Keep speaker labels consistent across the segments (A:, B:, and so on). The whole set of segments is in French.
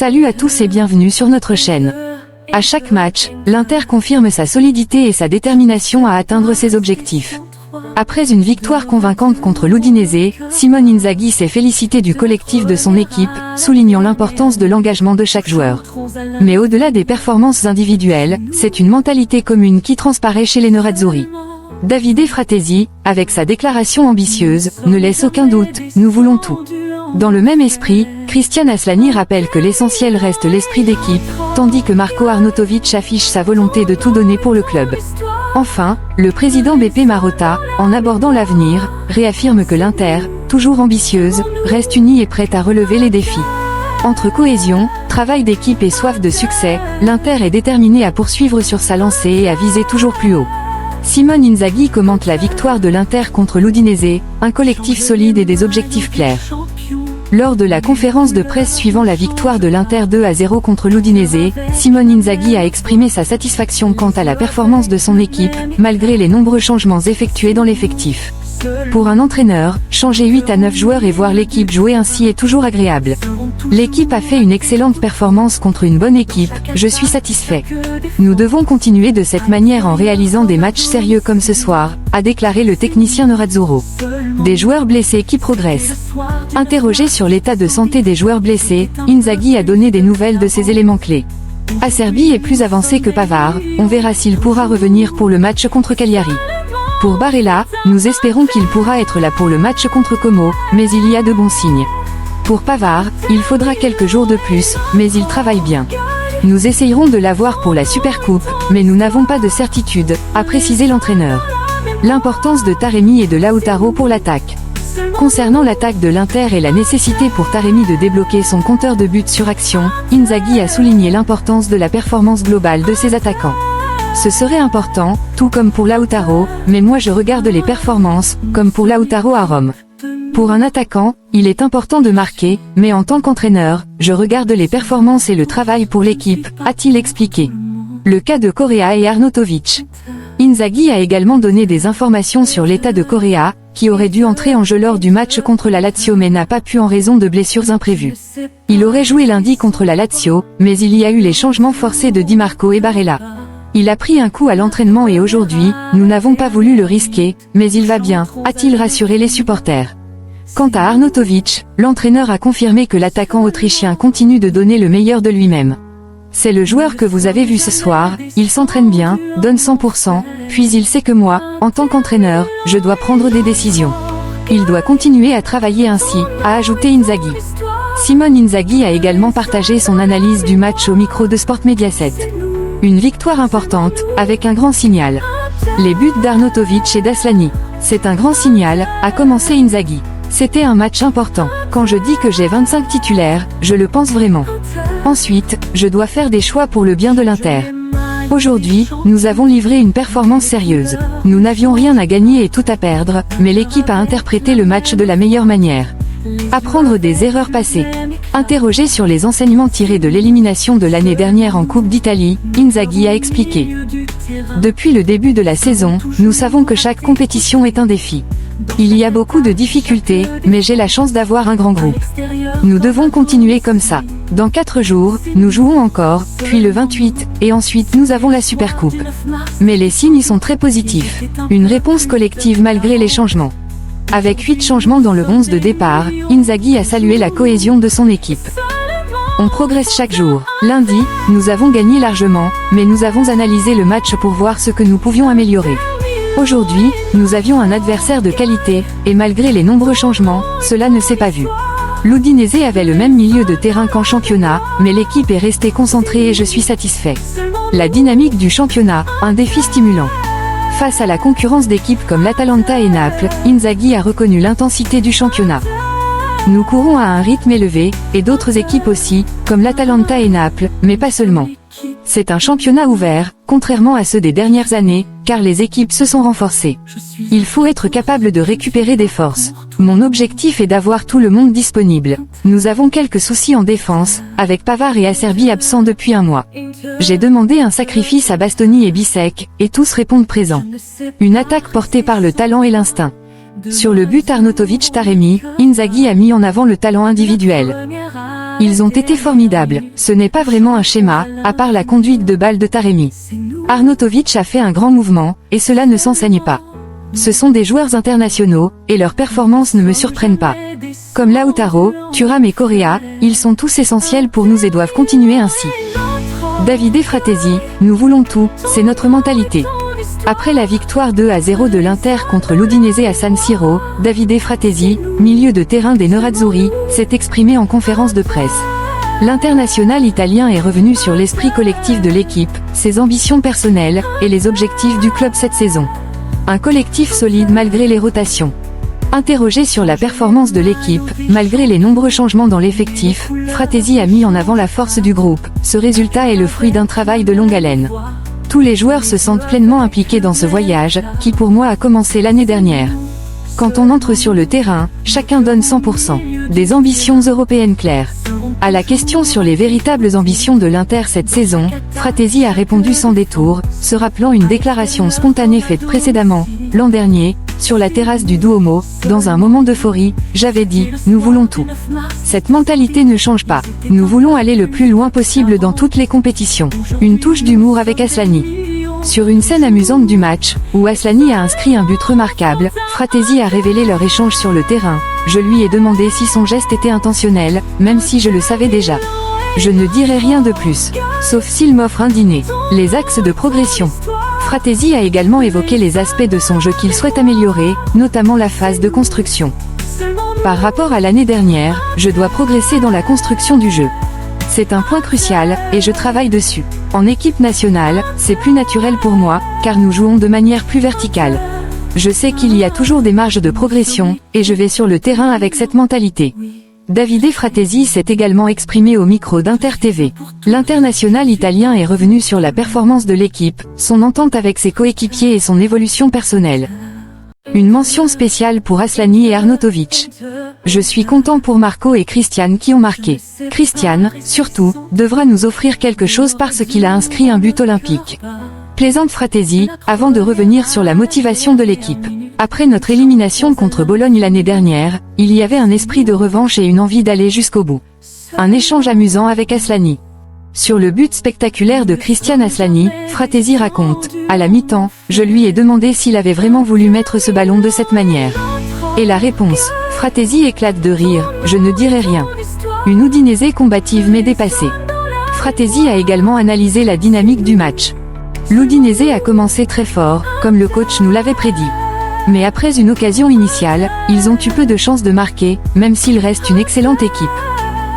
A: Salut à tous et bienvenue sur notre chaîne. À chaque match, l'Inter confirme sa solidité et sa détermination à atteindre ses objectifs. Après une victoire convaincante contre l'Udinese, Simone Inzaghi s'est félicité du collectif de son équipe, soulignant l'importance de l'engagement de chaque joueur. Mais au-delà des performances individuelles, c'est une mentalité commune qui transparaît chez les Nerazzurri. Davide Fratesi, avec sa déclaration ambitieuse, ne laisse aucun doute, nous voulons tout. Dans le même esprit, Christian Aslani rappelle que l'essentiel reste l'esprit d'équipe, tandis que Marco Arnautovic affiche sa volonté de tout donner pour le club. Enfin, le président Beppe Marotta, en abordant l'avenir, réaffirme que l'Inter, toujours ambitieuse, reste unie et prête à relever les défis. Entre cohésion, travail d'équipe et soif de succès, l'Inter est déterminé à poursuivre sur sa lancée et à viser toujours plus haut. Simone Inzaghi commente la victoire de l'Inter contre l'Udinese, un collectif solide et des objectifs clairs. Lors de la conférence de presse suivant la victoire de l'Inter 2-0 contre l'Udinese, Simone Inzaghi a exprimé sa satisfaction quant à la performance de son équipe, malgré les nombreux changements effectués dans l'effectif. Pour un entraîneur, changer 8 à 9 joueurs et voir l'équipe jouer ainsi est toujours agréable. L'équipe a fait une excellente performance contre une bonne équipe, je suis satisfait. Nous devons continuer de cette manière en réalisant des matchs sérieux comme ce soir, a déclaré le technicien Nerazzurro. Des joueurs blessés qui progressent. Interrogé sur l'état de santé des joueurs blessés, Inzaghi a donné des nouvelles de ses éléments clés. Acerbi est plus avancé que Pavard, on verra s'il pourra revenir pour le match contre Cagliari. Pour Barella, nous espérons qu'il pourra être là pour le match contre Como, mais il y a de bons signes. Pour Pavard, il faudra quelques jours de plus, mais il travaille bien. Nous essayerons de l'avoir pour la Supercoupe, mais nous n'avons pas de certitude, a précisé l'entraîneur. L'importance de Taremi et de Lautaro pour l'attaque. Concernant l'attaque de l'Inter et la nécessité pour Taremi de débloquer son compteur de buts sur action, Inzaghi a souligné l'importance de la performance globale de ses attaquants. Ce serait important, tout comme pour Lautaro, mais moi je regarde les performances, comme pour Lautaro à Rome. Pour un attaquant, il est important de marquer, mais en tant qu'entraîneur, je regarde les performances et le travail pour l'équipe, a-t-il expliqué. Le cas de Correa et Arnautovic. Inzaghi a également donné des informations sur l'état de Correa, qui aurait dû entrer en jeu lors du match contre la Lazio mais n'a pas pu en raison de blessures imprévues. Il aurait joué lundi contre la Lazio, mais il y a eu les changements forcés de Di Marco et Barella. Il a pris un coup à l'entraînement et aujourd'hui, nous n'avons pas voulu le risquer, mais il va bien, a-t-il rassuré les supporters. Quant à Arnautovic, l'entraîneur a confirmé que l'attaquant autrichien continue de donner le meilleur de lui-même. C'est le joueur que vous avez vu ce soir, il s'entraîne bien, donne 100%, puis il sait que moi, en tant qu'entraîneur, je dois prendre des décisions. Il doit continuer à travailler ainsi, a ajouté Inzaghi. Simone Inzaghi a également partagé son analyse du match au micro de Sport Mediaset. Une victoire importante, avec un grand signal. Les buts d'Arnautovic et d'Aslani. C'est un grand signal, a commencé Inzaghi. C'était un match important. Quand je dis que j'ai 25 titulaires, je le pense vraiment. Ensuite, je dois faire des choix pour le bien de l'Inter. Aujourd'hui, nous avons livré une performance sérieuse. Nous n'avions rien à gagner et tout à perdre, mais l'équipe a interprété le match de la meilleure manière. Apprendre des erreurs passées. Interrogé sur les enseignements tirés de l'élimination de l'année dernière en Coupe d'Italie, Inzaghi a expliqué. Depuis le début de la saison, nous savons que chaque compétition est un défi. Il y a beaucoup de difficultés, mais j'ai la chance d'avoir un grand groupe. Nous devons continuer comme ça. Dans 4 jours, nous jouons encore, puis le 28, et ensuite nous avons la Supercoupe. Mais les signes sont très positifs. Une réponse collective malgré les changements. Avec 8 changements dans le 11 de départ, Inzaghi a salué la cohésion de son équipe. On progresse chaque jour. Lundi, nous avons gagné largement, mais nous avons analysé le match pour voir ce que nous pouvions améliorer. Aujourd'hui, nous avions un adversaire de qualité, et malgré les nombreux changements, cela ne s'est pas vu. L'Udinese avait le même milieu de terrain qu'en championnat, mais l'équipe est restée concentrée et je suis satisfait. La dynamique du championnat, un défi stimulant. Face à la concurrence d'équipes comme l'Atalanta et Naples, Inzaghi a reconnu l'intensité du championnat. Nous courons à un rythme élevé, et d'autres équipes aussi, comme l'Atalanta et Naples, mais pas seulement. C'est un championnat ouvert, contrairement à ceux des dernières années, car les équipes se sont renforcées. Il faut être capable de récupérer des forces. Mon objectif est d'avoir tout le monde disponible. Nous avons quelques soucis en défense, avec Pavard et Acerbi absents depuis un mois. J'ai demandé un sacrifice à Bastoni et Bissek, et tous répondent présents. Une attaque portée par le talent et l'instinct. Sur le but Arnautovic-Taremi, Inzaghi a mis en avant le talent individuel. Ils ont été formidables, ce n'est pas vraiment un schéma, à part la conduite de balle de Taremi. Arnautovic a fait un grand mouvement, et cela ne s'enseigne pas. Ce sont des joueurs internationaux, et leurs performances ne me surprennent pas. Comme Lautaro, Thuram et Correa, ils sont tous essentiels pour nous et doivent continuer ainsi. Davide Fratesi, nous voulons tout, c'est notre mentalité. Après la victoire 2-0 de l'Inter contre l'Udinese à San Siro, Davide Fratesi, milieu de terrain des Nerazzurri, s'est exprimé en conférence de presse. L'international italien est revenu sur l'esprit collectif de l'équipe, ses ambitions personnelles, et les objectifs du club cette saison. Un collectif solide malgré les rotations. Interrogé sur la performance de l'équipe, malgré les nombreux changements dans l'effectif, Fratesi a mis en avant la force du groupe. Ce résultat est le fruit d'un travail de longue haleine. Tous les joueurs se sentent pleinement impliqués dans ce voyage, qui pour moi a commencé l'année dernière. Quand on entre sur le terrain, chacun donne 100%. Des ambitions européennes claires. À la question sur les véritables ambitions de l'Inter cette saison, Fratesi a répondu sans détour, se rappelant une déclaration spontanée faite précédemment, l'an dernier, sur la terrasse du Duomo, dans un moment d'euphorie, j'avais dit, nous voulons tout. Cette mentalité ne change pas. Nous voulons aller le plus loin possible dans toutes les compétitions. Une touche d'humour avec Aslani. Sur une scène amusante du match, où Aslani a inscrit un but remarquable, Fratesi a révélé leur échange sur le terrain. Je lui ai demandé si son geste était intentionnel, même si je le savais déjà. Je ne dirai rien de plus, sauf s'il m'offre un dîner. Les axes de progression. Fratesi a également évoqué les aspects de son jeu qu'il souhaite améliorer, notamment la phase de construction. Par rapport à l'année dernière, je dois progresser dans la construction du jeu. C'est un point crucial, et je travaille dessus. En équipe nationale, c'est plus naturel pour moi, car nous jouons de manière plus verticale. Je sais qu'il y a toujours des marges de progression, et je vais sur le terrain avec cette mentalité. Davide Fratesi s'est également exprimé au micro d'Inter TV. L'international italien est revenu sur la performance de l'équipe, son entente avec ses coéquipiers et son évolution personnelle. Une mention spéciale pour Aslani et Arnautovic. Je suis content pour Marco et Christian qui ont marqué. Christian, surtout, devra nous offrir quelque chose parce qu'il a inscrit un but olympique. Plaisante Fratesi, avant de revenir sur la motivation de l'équipe. Après notre élimination contre Bologne l'année dernière, il y avait un esprit de revanche et une envie d'aller jusqu'au bout. Un échange amusant avec Aslani. Sur le but spectaculaire de Christian Aslani, Fratesi raconte, à la mi-temps, je lui ai demandé s'il avait vraiment voulu mettre ce ballon de cette manière. Et la réponse, Fratesi éclate de rire, je ne dirai rien. Une Udinese combative mais dépassée. Fratesi a également analysé la dynamique du match. L'Udinese a commencé très fort, comme le coach nous l'avait prédit. Mais après une occasion initiale, ils ont eu peu de chances de marquer, même s'ils restent une excellente équipe.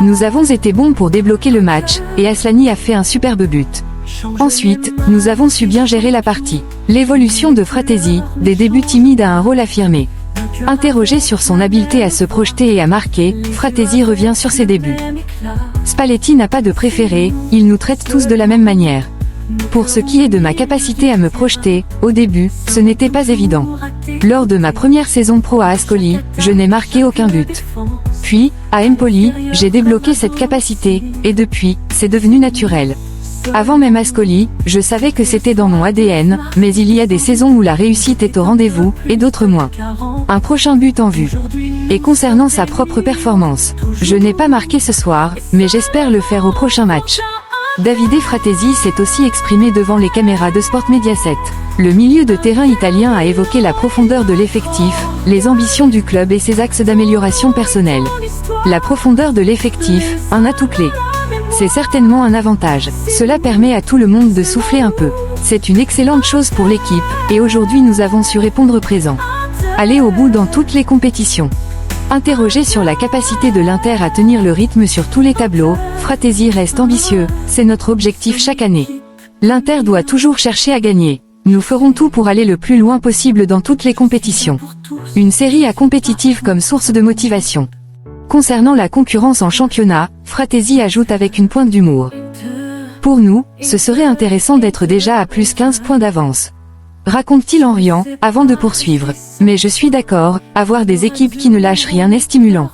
A: Nous avons été bons pour débloquer le match, et Aslani a fait un superbe but. Ensuite, nous avons su bien gérer la partie. L'évolution de Fratesi, des débuts timides à un rôle affirmé. Interrogé sur son habileté à se projeter et à marquer, Fratesi revient sur ses débuts. Spalletti n'a pas de préféré, il nous traite tous de la même manière. Pour ce qui est de ma capacité à me projeter, au début, ce n'était pas évident. Lors de ma première saison pro à Ascoli, je n'ai marqué aucun but. Puis, à Empoli, j'ai débloqué cette capacité, et depuis, c'est devenu naturel. Avant même Ascoli, je savais que c'était dans mon ADN, mais il y a des saisons où la réussite est au rendez-vous, et d'autres moins. Un prochain but en vue. Et concernant sa propre performance, je n'ai pas marqué ce soir, mais j'espère le faire au prochain match. Davide Fratesi s'est aussi exprimé devant les caméras de Sport Mediaset. Le milieu de terrain italien a évoqué la profondeur de l'effectif, les ambitions du club et ses axes d'amélioration personnelle. La profondeur de l'effectif, un atout clé. C'est certainement un avantage. Cela permet à tout le monde de souffler un peu. C'est une excellente chose pour l'équipe, et aujourd'hui nous avons su répondre présent. Aller au bout dans toutes les compétitions. Interrogé sur la capacité de l'Inter à tenir le rythme sur tous les tableaux, Fratesi reste ambitieux, c'est notre objectif chaque année. L'Inter doit toujours chercher à gagner. Nous ferons tout pour aller le plus loin possible dans toutes les compétitions. Une série A compétitive comme source de motivation. Concernant la concurrence en championnat, Fratesi ajoute avec une pointe d'humour. Pour nous, ce serait intéressant d'être déjà à plus 15 points d'avance. Raconte-t-il en riant, avant de poursuivre. Mais je suis d'accord, avoir des équipes qui ne lâchent rien est stimulant.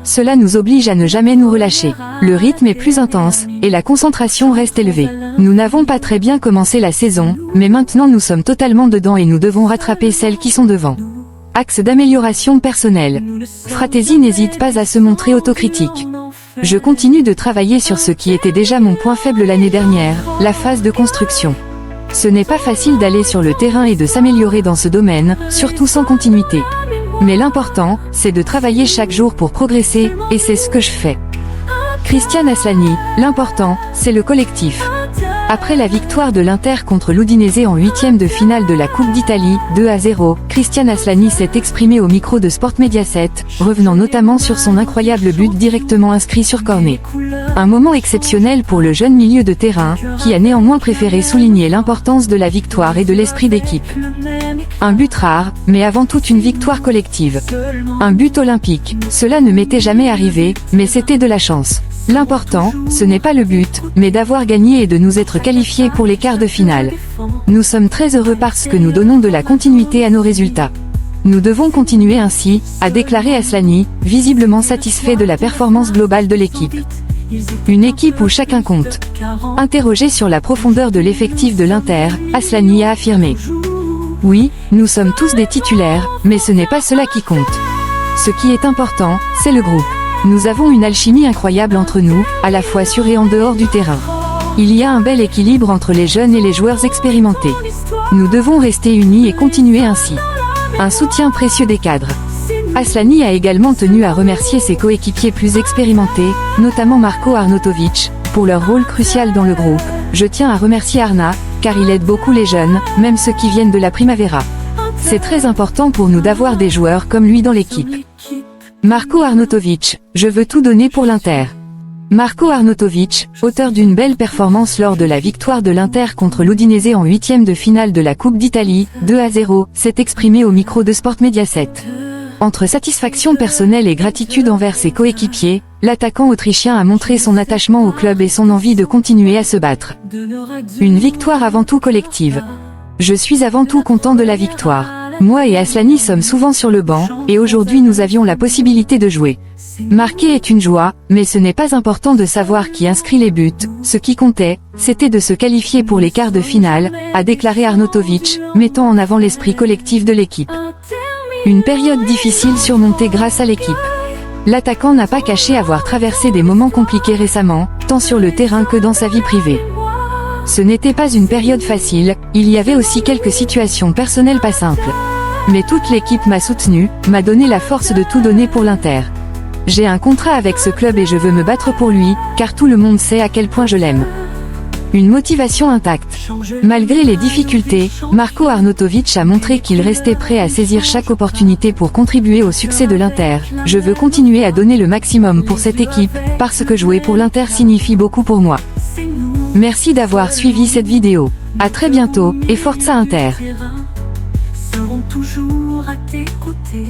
A: Cela nous oblige à ne jamais nous relâcher. Le rythme est plus intense, et la concentration reste élevée. Nous n'avons pas très bien commencé la saison, mais maintenant nous sommes totalement dedans et nous devons rattraper celles qui sont devant. Axe d'amélioration personnelle. Fratesi n'hésite pas à se montrer autocritique. Je continue de travailler sur ce qui était déjà mon point faible l'année dernière, la phase de construction. Ce n'est pas facile d'aller sur le terrain et de s'améliorer dans ce domaine, surtout sans continuité. Mais l'important, c'est de travailler chaque jour pour progresser, et c'est ce que je fais. Christian Aslani, l'important, c'est le collectif. Après la victoire de l'Inter contre l'Udinese en 8e de finale de la Coupe d'Italie, 2-0, Christian Aslani s'est exprimé au micro de Sport Mediaset, revenant notamment sur son incroyable but directement inscrit sur cornet. Un moment exceptionnel pour le jeune milieu de terrain, qui a néanmoins préféré souligner l'importance de la victoire et de l'esprit d'équipe. Un but rare, mais avant tout une victoire collective. Un but olympique, cela ne m'était jamais arrivé, mais c'était de la chance. L'important, ce n'est pas le but, mais d'avoir gagné et de nous être qualifiés pour les quarts de finale. Nous sommes très heureux parce que nous donnons de la continuité à nos résultats. Nous devons continuer ainsi, a déclaré Aslani, visiblement satisfait de la performance globale de l'équipe. Une équipe où chacun compte. Interrogé sur la profondeur de l'effectif de l'Inter, Aslani a affirmé: oui, nous sommes tous des titulaires, mais ce n'est pas cela qui compte. Ce qui est important, c'est le groupe. Nous avons une alchimie incroyable entre nous, à la fois sur et en dehors du terrain. Il y a un bel équilibre entre les jeunes et les joueurs expérimentés. Nous devons rester unis et continuer ainsi. Un soutien précieux des cadres. Aslani a également tenu à remercier ses coéquipiers plus expérimentés, notamment Marko Arnautovic, pour leur rôle crucial dans le groupe. Je tiens à remercier Arna, car il aide beaucoup les jeunes, même ceux qui viennent de la Primavera. C'est très important pour nous d'avoir des joueurs comme lui dans l'équipe. Marko Arnautovic, je veux tout donner pour l'Inter. Marko Arnautovic, auteur d'une belle performance lors de la victoire de l'Inter contre l'Udinese en 8e de finale de la Coupe d'Italie, 2-0, s'est exprimé au micro de Sport Mediaset. Entre satisfaction personnelle et gratitude envers ses coéquipiers, l'attaquant autrichien a montré son attachement au club et son envie de continuer à se battre. Une victoire avant tout collective. Je suis avant tout content de la victoire. Moi et Aslani sommes souvent sur le banc, et aujourd'hui nous avions la possibilité de jouer. Marquer est une joie, mais ce n'est pas important de savoir qui inscrit les buts, ce qui comptait, c'était de se qualifier pour les quarts de finale, a déclaré Arnautovic, mettant en avant l'esprit collectif de l'équipe. Une période difficile surmontée grâce à l'équipe. L'attaquant n'a pas caché avoir traversé des moments compliqués récemment, tant sur le terrain que dans sa vie privée. Ce n'était pas une période facile, il y avait aussi quelques situations personnelles pas simples. Mais toute l'équipe m'a soutenu, m'a donné la force de tout donner pour l'Inter. J'ai un contrat avec ce club et je veux me battre pour lui, car tout le monde sait à quel point je l'aime. Une motivation intacte. Malgré les difficultés, Marko Arnautovic a montré qu'il restait prêt à saisir chaque opportunité pour contribuer au succès de l'Inter. Je veux continuer à donner le maximum pour cette équipe, parce que jouer pour l'Inter signifie beaucoup pour moi. Merci d'avoir suivi cette vidéo. À très bientôt, et Forza Inter.
B: Seront toujours à tes côtés.